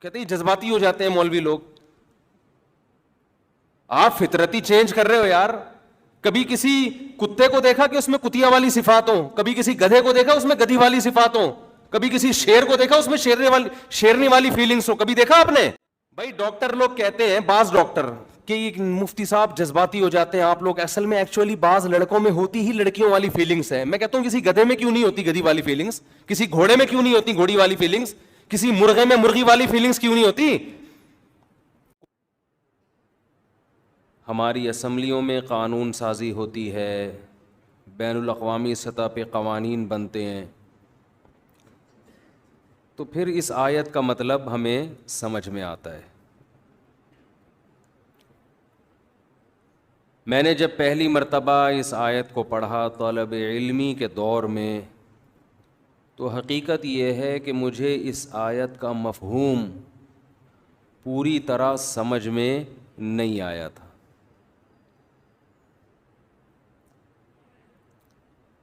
کہتے ہیں جذباتی ہو جاتے ہیں مولوی لوگ. آپ فطرتی چینج کر رہے ہو یار. کبھی کسی کتے کو دیکھا کہ اس میں کتیا والی صفات ہوں, کبھی کسی گدھے کو دیکھا اس میں گدھی والی صفات ہوں, کبھی کسی شیر کو دیکھا اس میں شیرنی والی فیلنگس ہو, کبھی دیکھا آپ نے؟ بھائی ڈاکٹر لوگ کہتے ہیں, بعض ڈاکٹر کہ یہ مفتی صاحب جذباتی ہو جاتے ہیں آپ لوگ, اصل میں ایکچولی بعض لڑکوں میں ہوتی ہی لڑکیوں والی فیلنگس ہے. میں کہتا ہوں کسی گدھے میں کیوں نہیں ہوتی گدھی والی فیلنگس, کسی گھوڑے میں کیوں نہیں ہوتی گھوڑی والی فیلنگس, کسی مرغے میں مرغی والی فیلنگس کیوں نہیں ہوتی؟ ہماری اسمبلیوں میں قانون سازی ہوتی ہے, بین الاقوامی سطح پہ قوانین بنتے ہیں, تو پھر اس آیت کا مطلب ہمیں سمجھ میں آتا ہے. میں نے جب پہلی مرتبہ اس آیت کو پڑھا طالب علمی کے دور میں, تو حقیقت یہ ہے کہ مجھے اس آیت کا مفہوم پوری طرح سمجھ میں نہیں آیا تھا.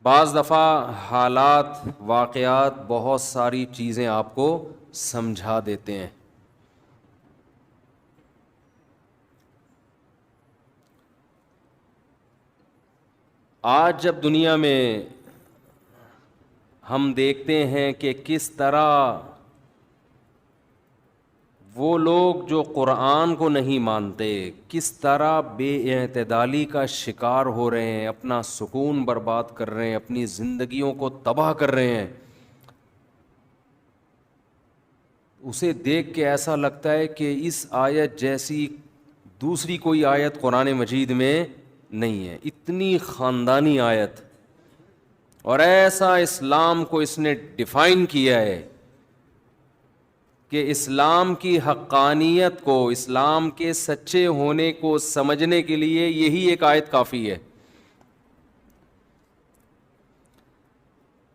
بعض دفعہ حالات, واقعات بہت ساری چیزیں آپ کو سمجھا دیتے ہیں. آج جب دنیا میں ہم دیکھتے ہیں کہ کس طرح وہ لوگ جو قرآن کو نہیں مانتے کس طرح بے اعتدالی کا شکار ہو رہے ہیں, اپنا سکون برباد کر رہے ہیں, اپنی زندگیوں کو تباہ کر رہے ہیں, اسے دیکھ کے ایسا لگتا ہے کہ اس آیت جیسی دوسری کوئی آیت قرآن مجید میں نہیں ہے. اتنی خاندانی آیت, اور ایسا اسلام کو اس نے ڈیفائن کیا ہے کہ اسلام کی حقانیت کو, اسلام کے سچے ہونے کو سمجھنے کے لیے یہی ایک آیت کافی ہے.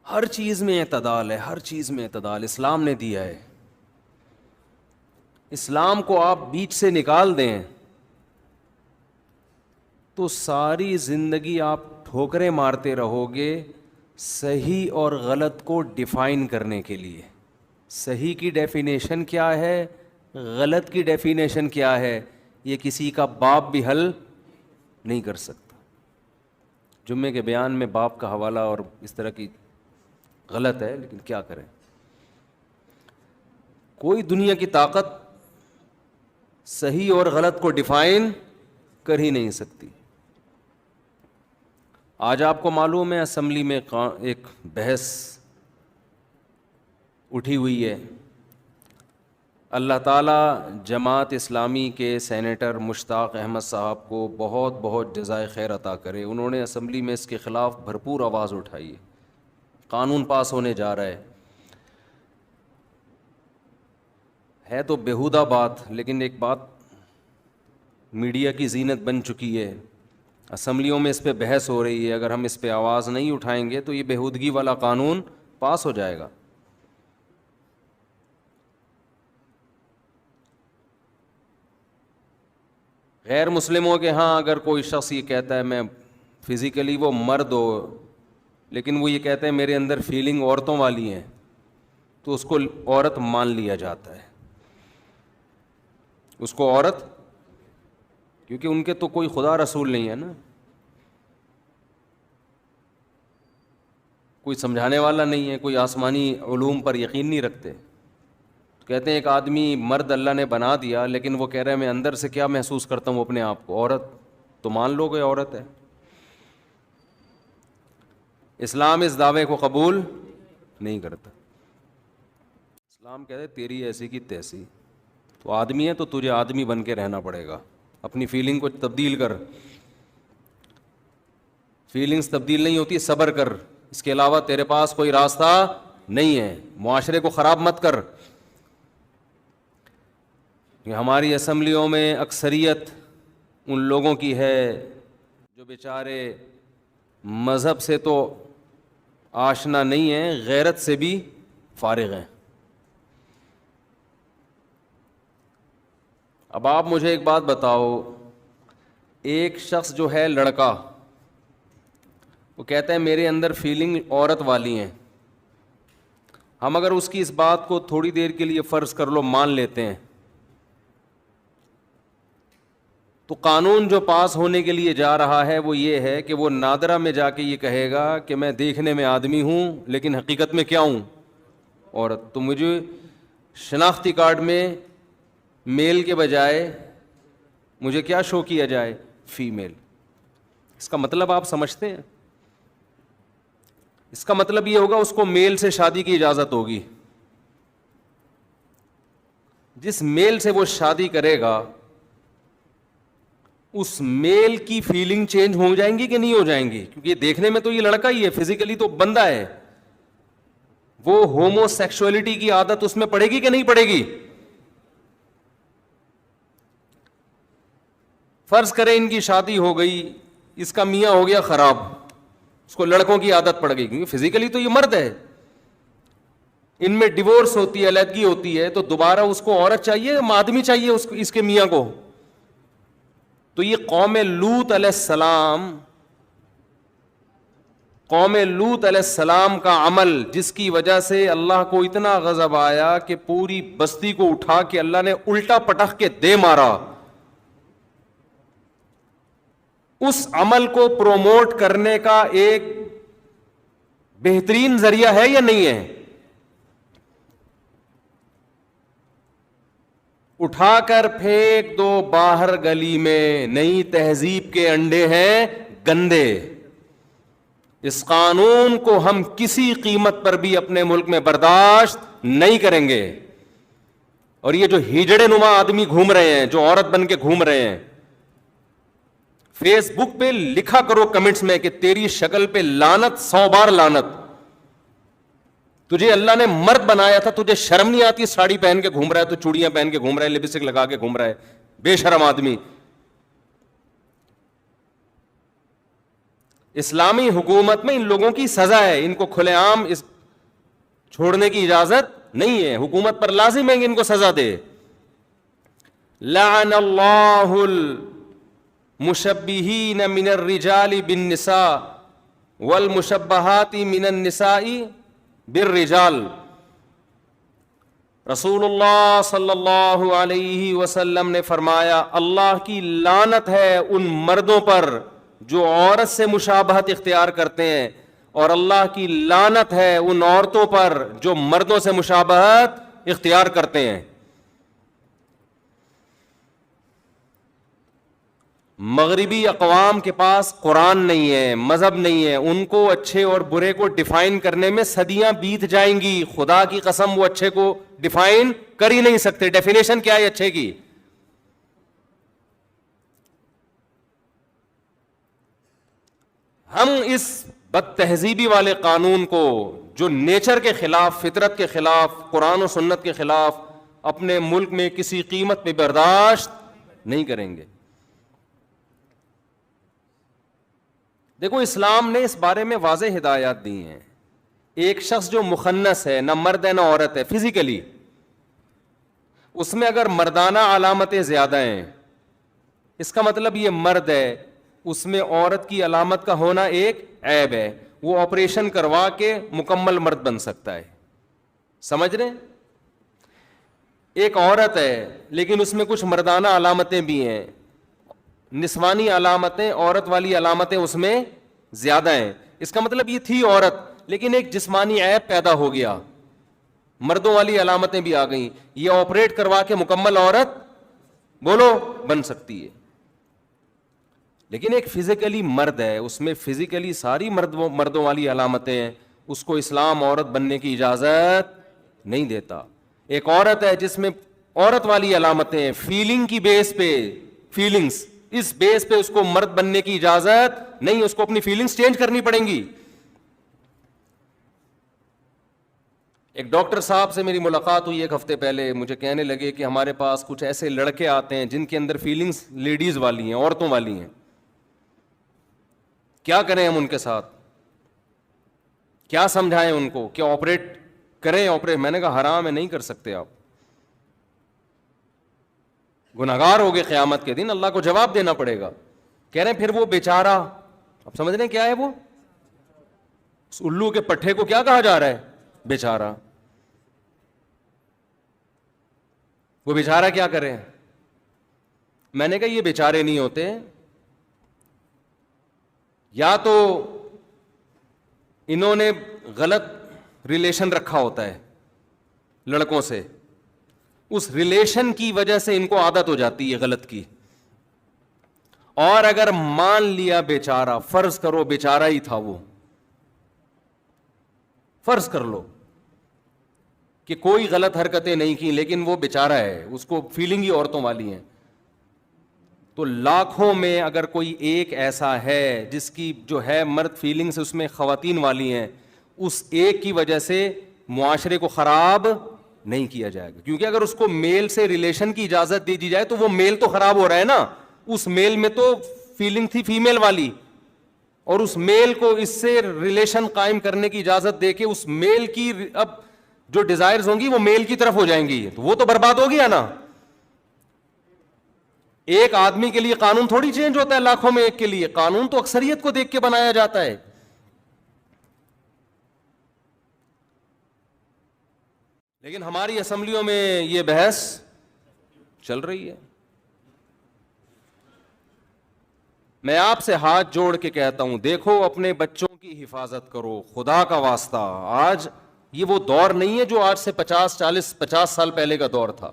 ہر چیز میں اعتدال ہے, ہر چیز میں اعتدال اسلام نے دیا ہے. اسلام کو آپ بیچ سے نکال دیں تو ساری زندگی آپ ٹھوکریں مارتے رہو گے صحیح اور غلط کو ڈیفائن کرنے کے لیے. صحیح کی ڈیفینیشن کیا ہے, غلط کی ڈیفینیشن کیا ہے, یہ کسی کا باپ بھی حل نہیں کر سکتا. جمعے کے بیان میں باپ کا حوالہ اور اس طرح کی غلط ہے, لیکن کیا کریں, کوئی دنیا کی طاقت صحیح اور غلط کو ڈیفائن کر ہی نہیں سکتی. آج آپ کو معلوم ہے اسمبلی میں ایک بحث اٹھی ہوئی ہے. اللہ تعالیٰ جماعت اسلامی کے سینیٹر مشتاق احمد صاحب کو بہت بہت جزائے خیر عطا کرے. انہوں نے اسمبلی میں اس کے خلاف بھرپور آواز اٹھائی ہے. قانون پاس ہونے جا رہا ہے تو بیہودہ بات, لیکن ایک بات میڈیا کی زینت بن چکی ہے. اسمبلیوں میں اس پہ بحث ہو رہی ہے, اگر ہم اس پہ آواز نہیں اٹھائیں گے تو یہ بیہودگی والا قانون پاس ہو جائے گا. غیر مسلموں کے ہاں اگر کوئی شخص یہ کہتا ہے میں فزیکلی وہ مرد ہو, لیکن وہ یہ کہتے ہیں میرے اندر فیلنگ عورتوں والی ہیں, تو اس کو عورت مان لیا جاتا ہے. اس کو عورت, کیونکہ ان کے تو کوئی خدا رسول نہیں ہے نا, کوئی سمجھانے والا نہیں ہے, کوئی آسمانی علوم پر یقین نہیں رکھتے. کہتے ہیں ایک آدمی مرد اللہ نے بنا دیا, لیکن وہ کہہ رہے ہیں میں اندر سے کیا محسوس کرتا ہوں اپنے آپ کو عورت, تو مان لو گے عورت ہے. اسلام اس دعوے کو قبول نہیں کرتا. اسلام کہتے ہیں تیری ایسی کی تیسی, تو آدمی ہے تو تجھے آدمی بن کے رہنا پڑے گا. اپنی فیلنگ کو تبدیل کر, فیلنگز تبدیل نہیں ہوتی, صبر کر, اس کے علاوہ تیرے پاس کوئی راستہ نہیں ہے. معاشرے کو خراب مت کر. کہ ہماری اسمبلیوں میں اکثریت ان لوگوں کی ہے جو بیچارے مذہب سے تو آشنا نہیں ہیں, غیرت سے بھی فارغ ہیں. اب آپ مجھے ایک بات بتاؤ, ایک شخص جو ہے لڑکا, وہ کہتا ہے میرے اندر فیلنگ عورت والی ہیں, ہم اگر اس کی اس بات کو تھوڑی دیر کے لیے فرض کر لو مان لیتے ہیں، تو قانون جو پاس ہونے کے لیے جا رہا ہے وہ یہ ہے کہ وہ نادرہ میں جا کے یہ کہے گا کہ میں دیکھنے میں آدمی ہوں لیکن حقیقت میں کیا ہوں؟ عورت. تو مجھے شناختی کارڈ میں میل کے بجائے مجھے کیا شو کیا جائے؟ فیمیل. اس کا مطلب آپ سمجھتے ہیں؟ اس کا مطلب یہ ہوگا اس کو میل سے شادی کی اجازت ہوگی. جس میل سے وہ شادی کرے گا اس میل کی فیلنگ چینج ہو جائیں گی کہ نہیں ہو جائیں گی؟ کیونکہ دیکھنے میں تو یہ لڑکا ہی ہے، فزیکلی تو بندہ ہے. وہ ہومو سیکشولیٹی کی عادت اس میں پڑے گی کہ نہیں پڑے گی؟ فرض کریں ان کی شادی ہو گئی، اس کا میاں ہو گیا خراب، اس کو لڑکوں کی عادت پڑ گئی، کیونکہ فزیکلی تو یہ مرد ہے. ان میں ڈیورس ہوتی ہے، علیحدگی ہوتی ہے، تو دوبارہ اس کو عورت چاہیے، آدمی چاہیے اس کے میاں کو. تو یہ قوم لوط علیہ السلام کا عمل، جس کی وجہ سے اللہ کو اتنا غضب آیا کہ پوری بستی کو اٹھا کے اللہ نے الٹا پٹخ کے دے مارا، اس عمل کو پروموٹ کرنے کا ایک بہترین ذریعہ ہے یا نہیں ہے؟ اٹھا کر پھینک دو باہر گلی میں، نئی تہذیب کے انڈے ہیں گندے. اس قانون کو ہم کسی قیمت پر بھی اپنے ملک میں برداشت نہیں کریں گے. اور یہ جو ہیجڑے نما آدمی گھوم رہے ہیں، جو عورت بن کے گھوم رہے ہیں، فیس بک پہ لکھا کرو کمنٹس میں کہ تیری شکل پہ لعنت، 100 بار لعنت. تجھے اللہ نے مرد بنایا تھا، تجھے شرم نہیں آتی؟ ساڑی پہن کے گھوم رہا ہے، تو چوڑیاں پہن کے گھوم رہا ہے، لپسٹک لگا کے گھوم رہا ہے، بے شرم آدمی. اسلامی حکومت میں ان لوگوں کی سزا ہے، ان کو کھلے عام چھوڑنے کی اجازت نہیں ہے. حکومت پر لازم ہے کہ ان کو سزا دے. لعن اللہ المشبہین من الرجال بالنساء والمشبہات من النساء بالرجال. رسول اللہ صلی اللہ علیہ وسلم نے فرمایا اللہ کی لعنت ہے ان مردوں پر جو عورت سے مشابہت اختیار کرتے ہیں، اور اللہ کی لعنت ہے ان عورتوں پر جو مردوں سے مشابہت اختیار کرتے ہیں. مغربی اقوام کے پاس قرآن نہیں ہے، مذہب نہیں ہے، ان کو اچھے اور برے کو ڈیفائن کرنے میں صدیاں بیت جائیں گی. خدا کی قسم وہ اچھے کو ڈیفائن کر ہی نہیں سکتے. ڈیفینیشن کیا ہے اچھے کی؟ ہم اس بد تہذیبی والے قانون کو جو نیچر کے خلاف، فطرت کے خلاف، قرآن و سنت کے خلاف، اپنے ملک میں کسی قیمت پہ برداشت نہیں کریں گے. دیکھو اسلام نے اس بارے میں واضح ہدایات دی ہیں. ایک شخص جو مخنث ہے، نہ مرد ہے نہ عورت ہے فزیکلی، اس میں اگر مردانہ علامتیں زیادہ ہیں، اس کا مطلب یہ مرد ہے، اس میں عورت کی علامت کا ہونا ایک عیب ہے. وہ آپریشن کروا کے مکمل مرد بن سکتا ہے. سمجھ رہے ہیں؟ ایک عورت ہے لیکن اس میں کچھ مردانہ علامتیں بھی ہیں، نسوانی علامتیں، عورت والی علامتیں اس میں زیادہ ہیں. اس کا مطلب یہ تھی عورت لیکن ایک جسمانی عیب پیدا ہو گیا، مردوں والی علامتیں بھی آ گئیں، یہ آپریٹ کروا کے مکمل عورت بولو بن سکتی ہے. لیکن ایک فزیکلی مرد ہے، اس میں فزیکلی ساری مردوں والی علامتیں ہیں، اس کو اسلام عورت بننے کی اجازت نہیں دیتا. ایک عورت ہے جس میں عورت والی علامتیں ہیں، فیلنگ کی بیس پہ، فیلنگز، اس بیس پہ اس کو مرد بننے کی اجازت نہیں، اس کو اپنی فیلنگز چینج کرنی پڑیں گی. ایک ڈاکٹر صاحب سے میری ملاقات ہوئی ایک ہفتے پہلے، مجھے کہنے لگے کہ ہمارے پاس کچھ ایسے لڑکے آتے ہیں جن کے اندر فیلنگز لیڈیز والی ہیں، عورتوں والی ہیں، کیا کریں ہم ان کے ساتھ؟ کیا سمجھائیں ان کو؟ کیا آپریٹ کریں؟ میں نے کہا حرام ہے، نہیں کر سکتے آپ، گناہگار ہوگے قیامت کے دن، اللہ کو جواب دینا پڑے گا. کہہ رہے ہیں پھر وہ بیچارہ، اب سمجھ رہے ہیں کیا ہے وہ؟ اس الو کے پٹھے کو کیا کہا جا رہا ہے؟ بیچارہ. وہ بیچارہ کیا کرے؟ میں نے کہا یہ بیچارے نہیں ہوتے، یا تو انہوں نے غلط ریلیشن رکھا ہوتا ہے لڑکوں سے، اس ریلیشن کی وجہ سے ان کو عادت ہو جاتی ہے غلط کی، اور اگر مان لیا بیچارہ، فرض کرو بیچارہ ہی تھا وہ، فرض کر لو کہ کوئی غلط حرکتیں نہیں کی لیکن وہ بیچارہ ہے، اس کو فیلنگ ہی عورتوں والی ہیں، تو لاکھوں میں اگر کوئی ایک ایسا ہے جس کی جو ہے مرد فیلنگز اس میں خواتین والی ہیں، اس ایک کی وجہ سے معاشرے کو خراب نہیں کیا جائے گا، کیونکہ اگر اس کو میل سے ریلیشن کی اجازت دے دی جائے تو وہ میل تو خراب ہو رہا ہے نا، اس میل میں تو فیلنگ تھی فیمیل والی، اور اس میل کو اس سے ریلیشن قائم کرنے کی اجازت دے کے اس میل کی اب جو ڈیزائرز ہوں گی وہ میل کی طرف ہو جائیں گی، تو وہ تو برباد ہو گیا نا۔ ایک آدمی کے لیے قانون تھوڑی چینج ہوتا ہے لاکھوں میں ایک کے لیے، قانون تو اکثریت کو دیکھ کے بنایا جاتا ہے۔ لیکن ہماری اسمبلیوں میں یہ بحث چل رہی ہے۔ میں آپ سے ہاتھ جوڑ کے کہتا ہوں، دیکھو اپنے بچوں کی حفاظت کرو خدا کا واسطہ۔ آج یہ وہ دور نہیں ہے جو آج سے 50 سال پہلے کا دور تھا۔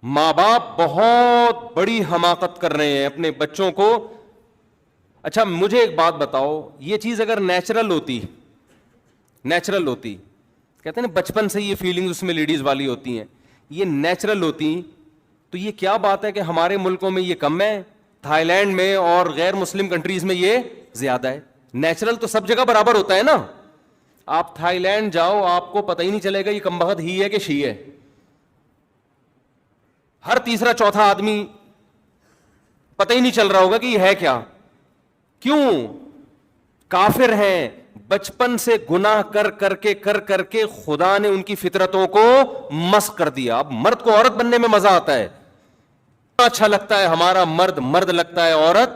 ماں باپ بہت بڑی حماقت کر رہے ہیں اپنے بچوں کو۔ اچھا مجھے ایک بات بتاؤ، یہ چیز اگر نیچرل ہوتی، کہتے ہیں نا بچپن سے یہ فیلنگ اس میں لیڈیز والی ہوتی ہیں، یہ نیچرل ہوتی تو یہ کیا بات ہے کہ ہمارے ملکوں میں یہ کم ہے، تھائی لینڈ میں اور غیر مسلم کنٹریز میں یہ زیادہ ہے۔ نیچرل تو سب جگہ برابر ہوتا ہے نا۔ آپ تھائی لینڈ جاؤ، آپ کو پتہ ہی نہیں چلے گا یہ کمبخت ہی ہے کہ شی ہے۔ ہر تیسرا چوتھا آدمی پتہ ہی نہیں چل رہا ہوگا کہ یہ ہے کیا۔ کیوں؟ کافر ہیں، بچپن سے گناہ کر کے خدا نے ان کی فطرتوں کو مسخ کر دیا۔ اب مرد کو عورت بننے میں مزہ آتا ہے، اچھا لگتا ہے ہمارا مرد مرد لگتا ہے، عورت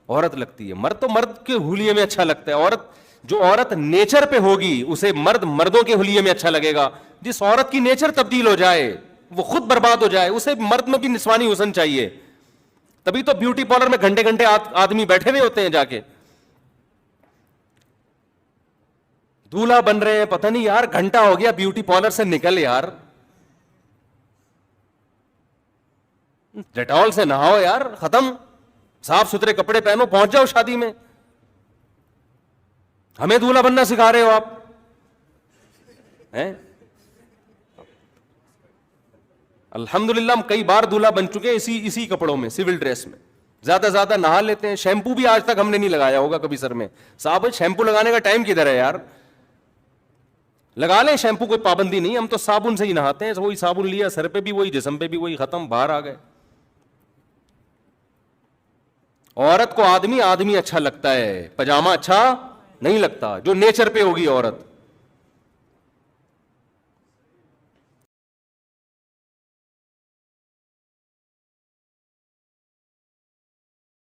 عورت لگتی ہے۔ مرد تو مرد کے حلیے میں اچھا لگتا ہے، جو عورت نیچر پہ ہوگی اسے مرد مردوں کے حلیے میں اچھا لگے گا۔ جس عورت کی نیچر تبدیل ہو جائے، وہ خود برباد ہو جائے، اسے مرد میں بھی نسوانی حسن چاہیے۔ تبھی تو بیوٹی پارلر میں گھنٹے گھنٹے آدمی بیٹھے ہوئے ہوتے ہیں جا کے، دولہا بن رہے ہیں۔ پتہ نہیں یار گھنٹہ ہو گیا بیوٹی پارلر سے نکل یار، ڈیٹول سے نہاؤ یار، ختم، صاف ستھرے کپڑے پہنو، پہنچ جاؤ شادی میں۔ ہمیں دولہا بننا سکھا رہے ہو آپ ہیں؟ الحمدللہ ہم کئی بار دولہا بن چکے اسی کپڑوں میں، سول ڈریس میں، زیادہ نہا لیتے ہیں۔ شیمپو بھی آج تک ہم نے نہیں لگایا ہوگا کبھی سر میں۔ صاحب شیمپو لگانے کا ٹائم کدھر ہے یار؟ لگا لیں شیمپو، کوئی پابندی نہیں، ہم تو صابن سے ہی نہاتے ہیں، وہی صابن لیا سر پہ بھی وہی، جسم پہ بھی وہی، ختم، باہر آ گئے۔ عورت کو آدمی اچھا لگتا ہے، پجامہ اچھا نہیں لگتا، جو نیچر پہ ہوگی عورت۔